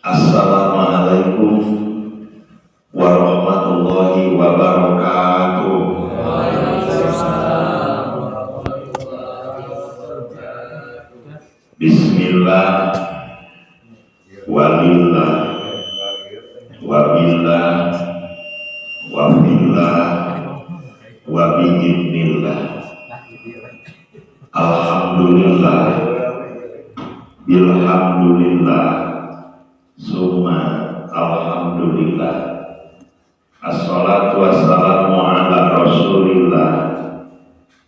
Assalamualaikum warahmatullahi wabarakatuh. Bismillah, walillah, wabillah, wafillah, wabiidnillah. Alhamdulillah, bilhamdulillah, summa alhamdulillah. Assalatu wassalamu ala rasulillah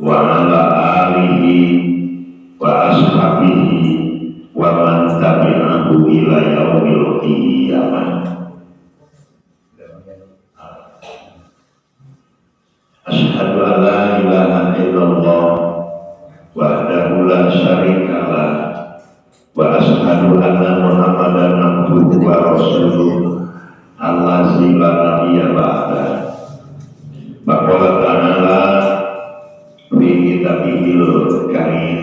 wa ala alihi wa ashabihi wa man tabi'ahu ila yaumil qiyamah. Asyhadu an la ilaha illallah wahdahu la syarikalah wa asyhadu anna Muhammadan abduhu wa rasuluh allazi la nabiyya ba'da. Baqala ta'ala fi kitabihil karim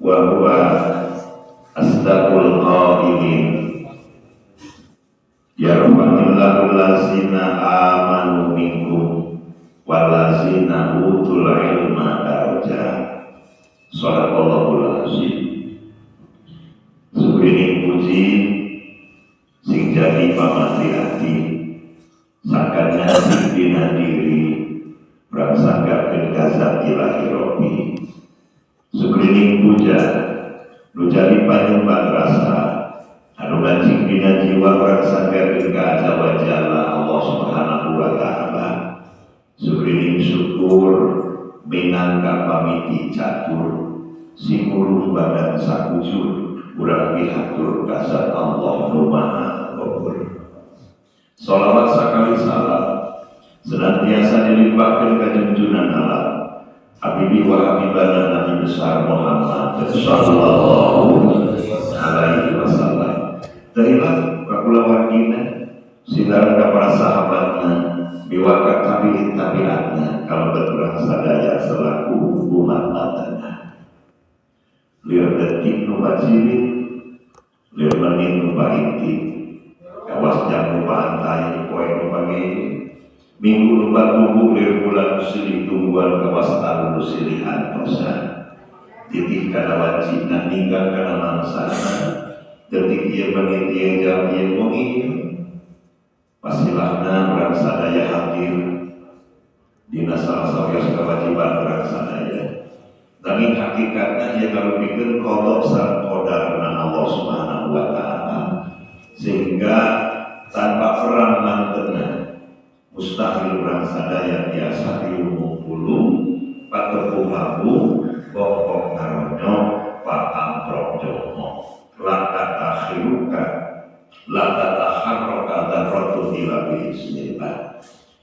wa huwa asdaqul qailin yarfa'illahu allazina amanu minkum wallazina utul ilma darajat. Shadaqallahul azim. Subrining puji sing jadi pamati hati sakanya sing dina diri prangsanggakeun kasati lahirobi. Subrining puja nu jadi panyembah rasa anu mancing dina jiwa prangsanggakeun ka azza wa jalla Allah Subhanahu wa taala. Subrining syukur minangka pamiti catur simulung badan sakujur urang dihatur kasat Allah nu maha ghaffur. Shalawat sakali salam senantiasa dilimpahkeun ka junjungan alam Habibi wa habibana Nabi besar Muhammad sallallahu alaihi wasallam. Teulah ka kula wargina sidaran ka para sahabatna biwaka tabi'in tabi'atna kalebet urang sadaya selaku umat matana. Lihat detik nu bacilin, lihat menit nu baiti, kawas jam nu pantai, poe nu pagi, minggu nu batubu, lihat bulan silih tungguan kawas tahu nu silih antosan, titik kana wajibna ninggal kana mangsana, detik ieu menit ieu jam ieu wengi, pasilahna urang sadaya hadir dina salah sawios kewajiban urang sadaya. Tapi hakikatnya ia kalau bikin kodok sang kodarna Allah Subhanahu wa ta'ala, sehingga tanpa perang mantena mustahil orang sadaya biasa diumum bulu patepuh labu bokok ngaronyo paham projomo lakata khiruka lakata harroka dan rotu ilabi bismillah.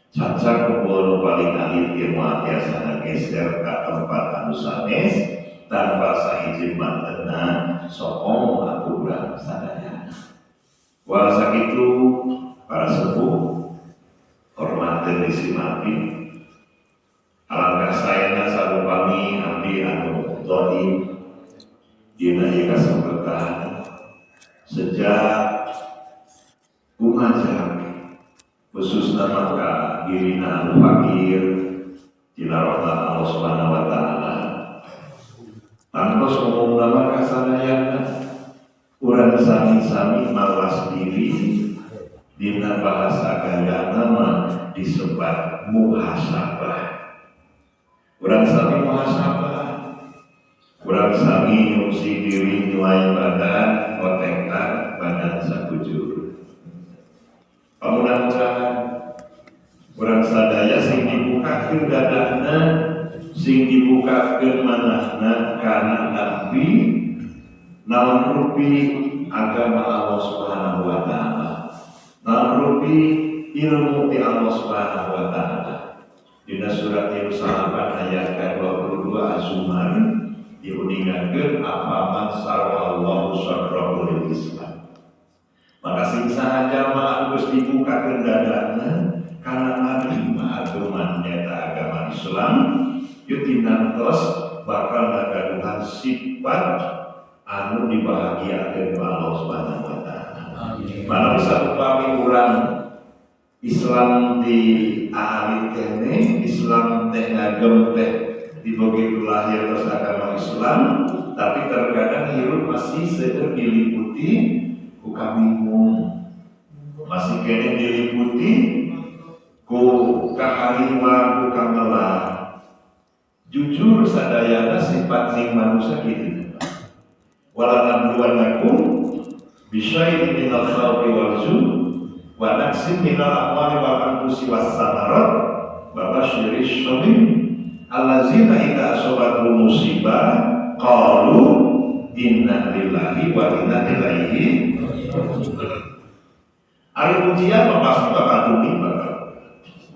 Cacar kebun paling alit ilmu biasa geser ke tempat anu sanes tanpa sahiji mantena sokong aturan sadaya. Wal sakitu para sepuh hormatin disimati alangkah sayangna sarupami abdi anu dhaif dina ieu kasempatan sejak kumajak khususna maka dirina anu fakir dina rahmat Allah Subhanahu wa taala. Tantos ngomong nama kasadayana urang sami-sami mawas diri dina bahasa gaya nama disebut muhasabah. Urang sami muhasabah, urang sami nyuksi diri nyuai badan otekkan badan sakujur. Mudah-mudahan urang sadaya sing dibukakeun dadana, sing dibukakeun manahna kana nabi naon rupi agama Allah Subhanahu wa taala. Naon rupi ilmu ti Allah Subhanahu wa taala. Dina surat Al-Sahabat ayat ke-22 Az-Zumar diuningakeun afaman sarallahu sadrahu lil Islam. Maka sing sahaja mah geus dibukakeun dadana kana narima agama nyata agama Islam ieu tinantos bakal ngagaduhan sifat anu dibahagiakeun ku Allah Subhanahu wa taala. Mana bisa upami urang Islam di alit kene, Islam teh ngagem teh di begitu lahir terus agama Islam, tapi terkadang hirup masih sedang diliputi ku kabingung, masih kene diliputi ku kahariwa, ku kamelah. Jujur sadayana sifat ning manusia gitu. Walangan duanakum bisyai'in minal khawfi wal ju' wa naqsim minal amwali wal anfusi was samarat wa basyirish shabirin allazina idza asabatuhum musibah qalu inna lillahi wa inna ilaihi raji'un. Ari ujian pasti bakal tumi bakal.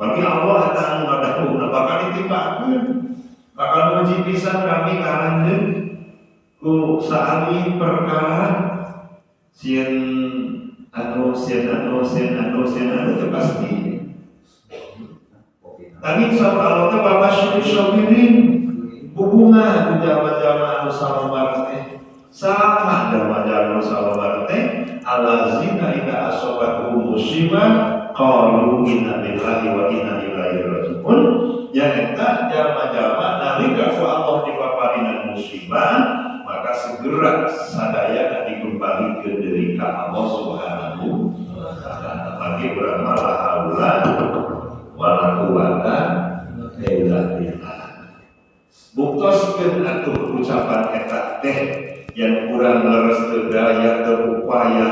Bagi Allah akan ngadaku bakal ditimpakeun. Bakal muji pisan kami karanjeun ku saali perkara sieun anu teu pasti. Tadi insya Allah teh babasyir sabirin hubungan ku jalma-jalma anu sabar teh. Saha jalma-jalma sabar teh allazina idza asabatuhum musibah qalu inna lillahi wa inna ilaihi raji'un. Ya eta jalma-jalma nalika ku Allah dipaparinan musibah maka segera sadaya dikembalikan dari Allah Subhanahu wa ta'ala. Bagi urang la haula wala quwata illa billah. Buktoskeun atuh ucapan eta teh yang urang leres teu daya teu upaya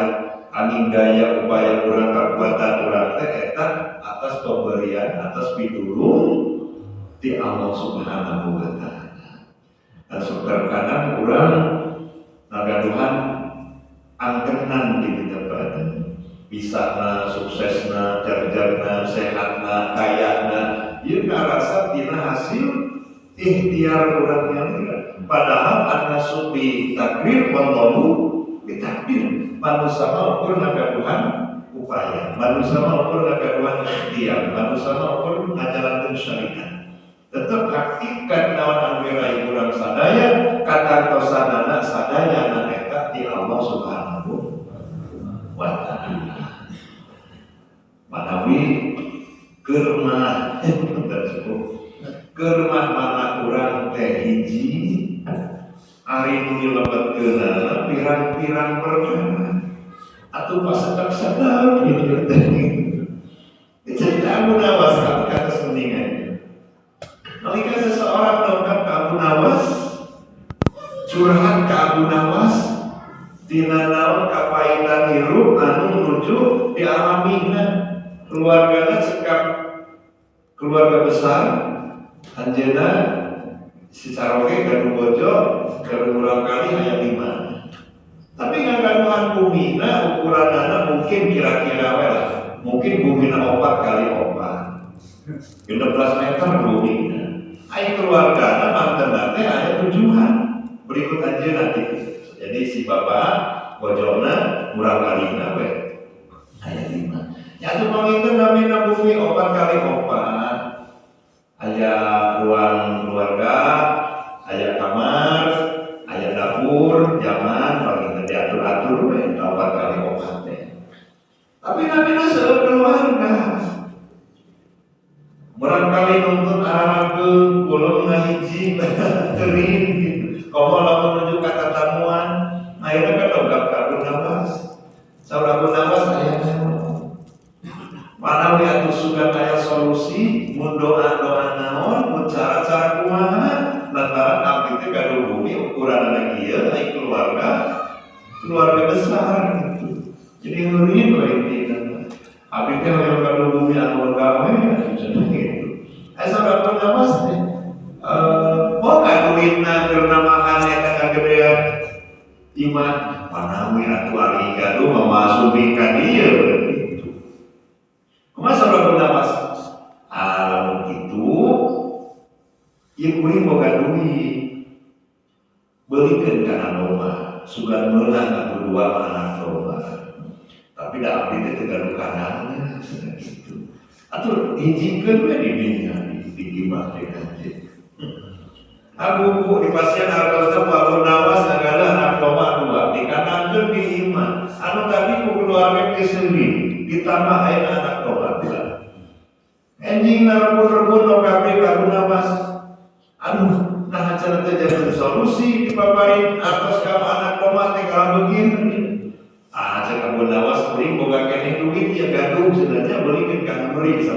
angin daya upaya urang kakuatan urang teh eta atas pemberian atas pitulung di Allah Subhanahu wa ta'ala. Dan terkadang urang ngagaduhan angkenan di tempat bisa na suksesna jarjarna sehatna kayana ieu karasa dina hasil ikhtiar urang yang padahal an-nasu bi takdir wallahu bi takdir. Manusia ukur ngagaduhan upaya, manusia ukur ngagaduhan ikhtiar, manusia ukur ngajalankeun syariat. Tetap hakikat naon anggerai urang sadaya katantosanana sadaya na eta di Allah Subhanahu wa ta'ala. Manawi keurmah keurmah mana urang teh hiji ari nu dilebetkeunana pirang-pirang perkara atuh pasedak sadar ieu teh. Dicerita Abu Nawas kata seningan. Nalika seseorang dongkap ke Abu Nawas, curhat ke Abu Nawas, tina naon kapaitan hirup anu nuju dialamina keluargana cekap keluarga besar anjeunna si Saroge gadu bojo gadu urang kali aya 5. Tapi ngagaduhan bumina ukuranana mungkin kira-kira we lah, mungkin bumina 4 kali 4 16 meter bumina. Ai keluarga manten teh aya tujuan berikut aja nanti. Jadi si bapak bojona murah kalina we aya 5. Ya tuh panginten namina bumi 4 kali 4. Aya ruang keluarga, aya kamar, aya dapur, jaman panginten diatur-atur we 4 kali 4 teh. Tapi namina seueur keluarga. Barangkali nuntut arahkeun kulon ngahiji teuing gitu. Komo lamun nuju ka tatamuan, ayeuna kadongkap ka Abu Nawas. Saur Abu Nawas aya naon? Manawi atuh sugan aya solusi, mun doa-doa naon, mun cara-cara kumaha, lantaran abdi teh gaduh bumi ukuranna kieu ai keluarga besar gitu. Jadi ngeureun we intina. Abdi teh hoyong gaduh bumi anu gawe gitu. Asa Abu Nawas teh boga duitna keur namahan eta kagedean iman panawi atuh ari gaduh mamasubi ka dieu gitu. Kumaha Abu Nawas? Lamun kitu ieu kuring boga duit beulikeun kana domba sugan meunang atuh 2 anak domba. Tapi da abdi teh teu gaduh kanana gitu. Atuh hijikeun we di dinya di imah teh anjeun. Abu dipasieun hartosna Abu Nawas sagala anak domba 2 dikanangkeun di imah. Anu tadi ku keluarga balikin artos kamu anak koma teh kalau begini. Cek Abu Nawas beli boga kene duit ya gaduh sebenarnya belikin kan beri 10.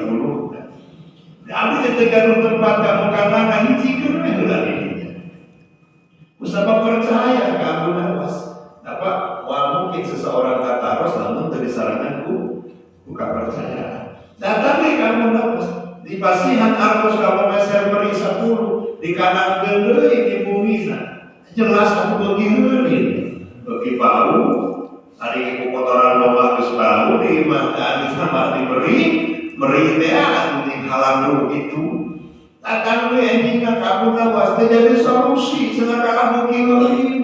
Abi teh gaduh tempat kamu karena ngahijikeun we heula didinya. Usapa percaya ke Abu Nawas. Apa mungkin seseorang kataros namun dari saranganku bukan percaya. Datang ke Abu Nawas di pasihan artos kamu meser beri 10 di kanan deui di bumina. Jelas aku begini bagi bau hari ibu kotoran domba geus bau di mana sama diberi meri teh anjing halang itu datang we anjingna ka Abu Nawas teh jadi solusi cenah ka Abu Kilain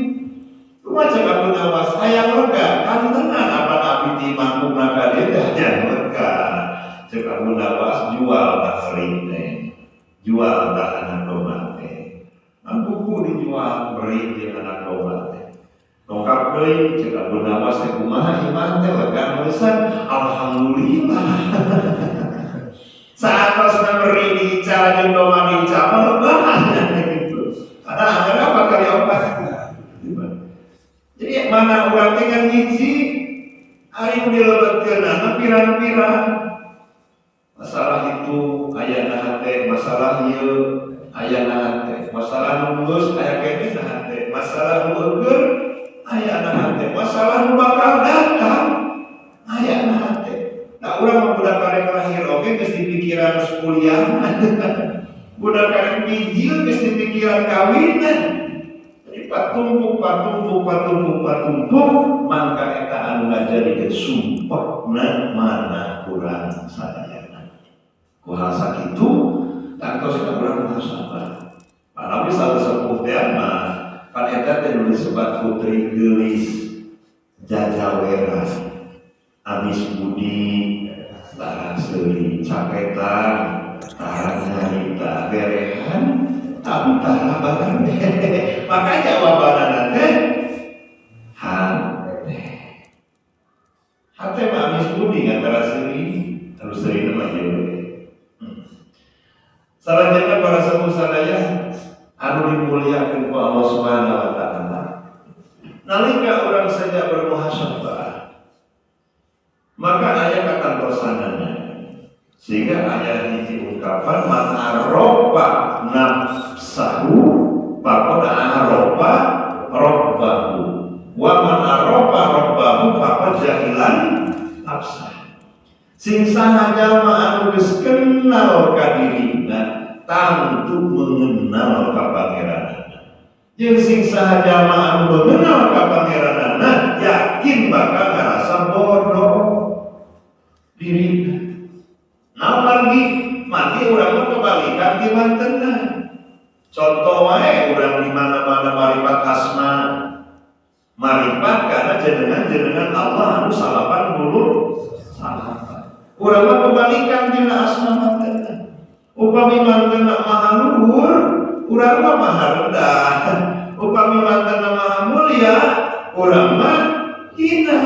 cuma cek Abu Nawas hayang lega kan tenan apa abi di mangkungna ka dieu teh hayang lega cek Abu Nawas jual tak sering teh jual tak anak domba teh buku dijual beri di anak domba teh nongkap deui cek Abu Nawas teh kumaha iman teh lega meusan alhamdulillah saatosna beri dica jeung domba dica lebahan gitu karena akhirnya apa kali opat jadi mana urang teh kan hiji ari dilebetkeunana pirang-pirang masalah itu aya naha teh masalah ieu aya naha teh masalah lulus aya kene naha teh masalah nu eukeun aya naha teh masalah nu bakal datang aya naha teh da urang budak karek lahir oge geus dipikiran kuliah budak karek bijil geus dipikiran kawinan jadi patumpuk mangka eta anu ngajadikeun sumpahna mana urang sadayana ku hal sakitu tangtos ka urang muhasabah panawi salah sepuh teh mah pan eta teh nu disebut putri geulis jajawera amis budi tara seuli caketan tara nyarita berehan tapi tara barang maka jawabanana teh hate mah amis budi ngantara seuli terus seuli nama jewe selanjutnya para sepuh sadaya anu dimuliakeun ku Allah Subhanahu wa taala nalika urang saja bermuhasabah maka aya katantosanana sehingga aya hiji ungkapan man aroba nafsahu faqad aroba rabbahu wa man aroba rabbahu faqad jahilan nafsah sing saha jalma anu geus kenal ka dirina tentu mengenal ka pangeranana jeung sing saha jalma anu mengenal ka pangeranana yakin bakal ngarasa bodoh diri. Nah lagi mati urang kebalikan di mantenna. Contoh wae urang di mana-mana marifat asma. Marifat karena jenengan Allah anu 80 salapan. Urang kebalikan dina asma mantenna. Upami mantenna maha luhur, urang mah maha rendah. Upami mantenna maha mulia, urang mah hina.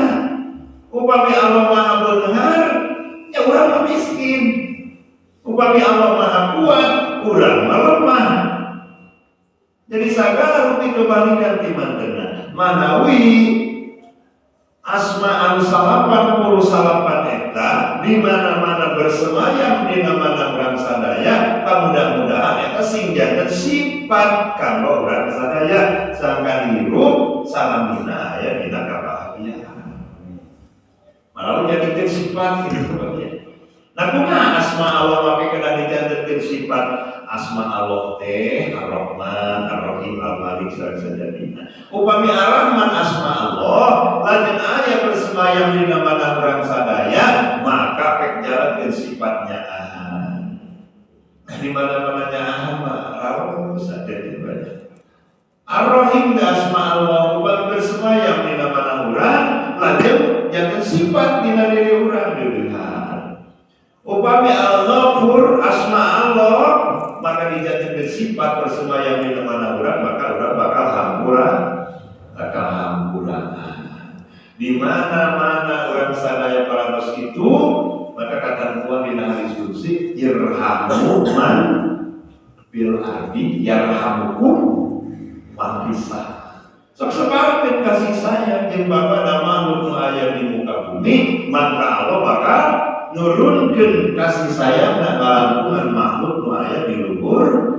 Upami Allah maha beunghar, ya urang mah miskin. Upami Allah maha kuat, urang mah lemah. Jadi sagala rupi kebalikan di mantenna. Manawi asma anu 80 eta di mana-mana bersemayam di mana urang sadaya, mudah-mudahan eta sing janten sifat kanggo urang sadaya sangkan hirup salamina aya dina kabahagiaan. Malah jadikeun sifat kitu bagian. Nah kumaha asma Allah make kena dijantenkeun sifat asma Allah teh Ar-Rahman, Ar-Rahim, Al-Malik sajadina. Upami Ar-Rahman asma Allah lajen aya bersemayam di mana urang sadaya maka pek jalankeun sifatnya Ahad. Di mana-mana Ahad mah rawuh sadaya bae. Ar-Rahim asma Allah upami bersemayam di mana urang lajen jangan sifat dina diri urang deuleuhan. Upami Al-Ghafur asma Allah maka dijadikan sifat bersemayam di mana urang maka urang bakal hampuran. Di mana-mana urang sadaya parantos itu maka kata Tuhan dina hadis qudsi irhamu man bil ardi yarhamukum man fis Sekarang kasih sayang jeung Bapa dan makhluk nu aya di muka bumi, maka Allah bakal nurunkeun kasih sayang dan kalantungan makhluk nu aya di luhur